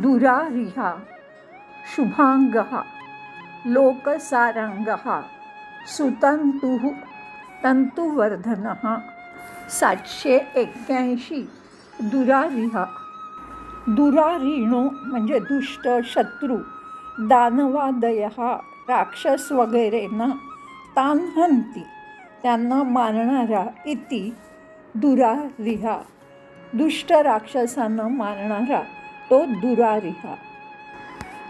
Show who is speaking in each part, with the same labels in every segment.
Speaker 1: दुरारिहा शुभांगः लोकसारंगः सुतंतुः तंतुवर्धनः 781 दुरारिहा दुरारिणो म्हणजे दुष्ट शत्रू दानवादयः राक्षस वगैरे न तान हंती त्यांना मारणारा इति दुरारिहा दुष्ट राक्षसांना मारणारा तो दुरारिहा.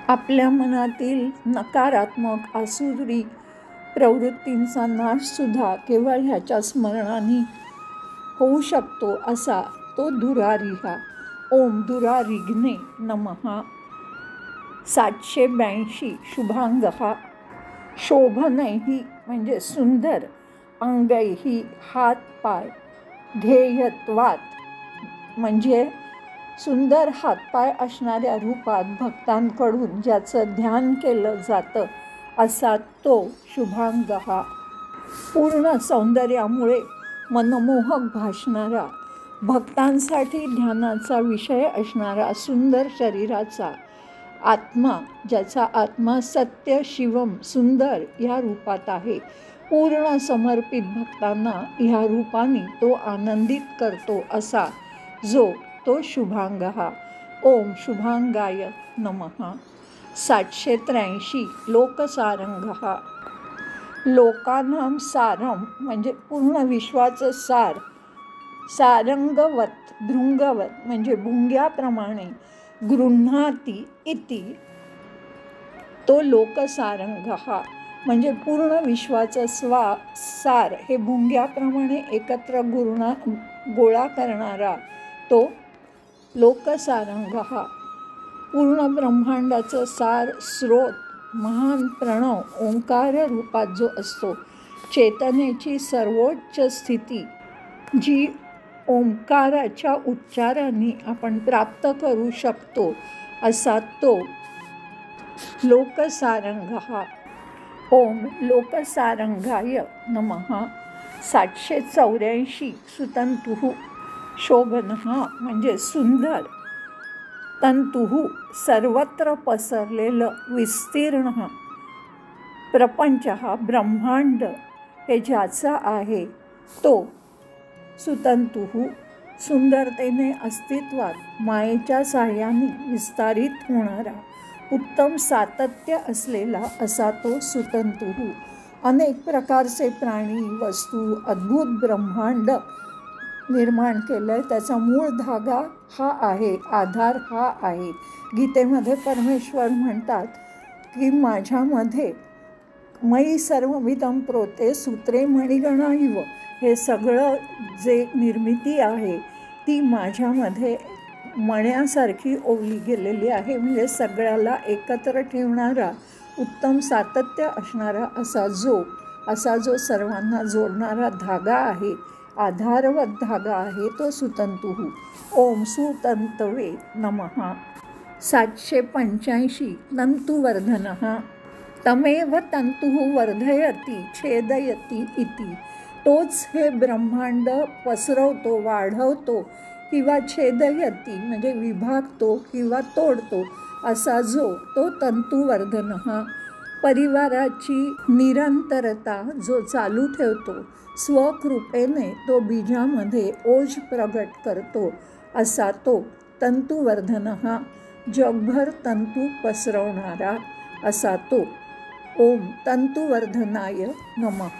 Speaker 1: आपल्या मनातील नकारात्मक आसुरी प्रवृत्तींचा नाशसुद्धा केवळ ह्याच्या स्मरणाने होऊ शकतो असा तो दुरारिहा. ओम दुरारिघ्ने नमः. 782 शुभांगः शोभनैहि म्हणजे सुंदर अंगैहि हात पाय ध्येयत्वात म्हणजे सुंदर हातपाय असणाऱ्या रूपात भक्तांकडून ज्याचं ध्यान केलं जातं असा तो शुभांगः. पूर्ण सौंदर्यामुळे मनमोहक भासणारा भक्तांसाठी ध्यानाचा विषय असणारा सुंदर शरीराचा आत्मा ज्याचा आत्मा सत्य शिवम सुंदर ह्या रूपात आहे. पूर्ण समर्पित भक्तांना ह्या रूपाने तो आनंदित करतो असा जो तो शुभांगः. ओम शुभांगाय नमः. 783 लोकसारंगः लोकानां सारम म्हणजे पूर्ण विश्वाचं सार सारंगवत भृंगवत म्हणजे भुंग्याप्रमाणे गृह्णाती इति तो लोकसारंगः म्हणजे पूर्ण विश्वाचं सार हे भुंग्याप्रमाणे एकत्र गोळा करणारा तो लोकसारंगः. पूर्ण ब्रह्मांडाचं सार स्रोत महान प्रणव ओंकार रूपात जो असतो चेतनेची सर्वोच्च स्थिती जी ओंकाराच्या उच्चाराने आपण प्राप्त करू शकतो असा तो लोकसारंगः. ओम लोकसारंगाय नमः. 784 सुतंतुः शोभनः म्हणजे सुंदर तंतुः सर्वत्र पसरलेलं विस्तीर्ण प्रपंच ब्रह्मांड हे ज्याचा आहे तो सुतंतुः सुंदरतेने अस्तित्वात मायेच्या साह्याने विस्तारित होणारा उत्तम सातत्य असलेला असा तो सुतंतुः. अनेक प्रकारचे प्राणी वस्तू अद्भुत ब्रह्मांड निर्माण केलं त्याचा मूळ धागा हा आहे आधार हा आहे. गीतेमध्ये परमेश्वर म्हणतात की माझ्यामध्ये मयी सर्वमिदं प्रोते सूत्रे मणिगणा इव हे सगळं जे निर्मिती आहे ती माझ्यामध्ये मण्यासारखी ओवली गेलेली आहे. म्हणजे सगळ्याला एकत्र ठेवणारा उत्तम सातत्य असणारा असा जो सर्वांना जोडणारा धागा आहे आधारवत धागा आहे तो सुतंतुः. ओम सुतंतवे नमः. 785 तंतुवर्धनः तमेव तंतुः वर्धयति छेदयति इति तोच हे ब्रह्मांड पसरवतो वाढवतो किंवा छेदयति म्हणजे विभागतो किंवा तोडतो असा जो तो तंतुवर्धनः. परिवाराची निरंतरता जो चालू ठेवतो स्वकृपेने तो बीजामध्ये ओज प्रगट करतो असा तो तंतुवर्धनः. जगभर तंतू पसरवणारा असा तो. ओम तंतुवर्धनाय नमः.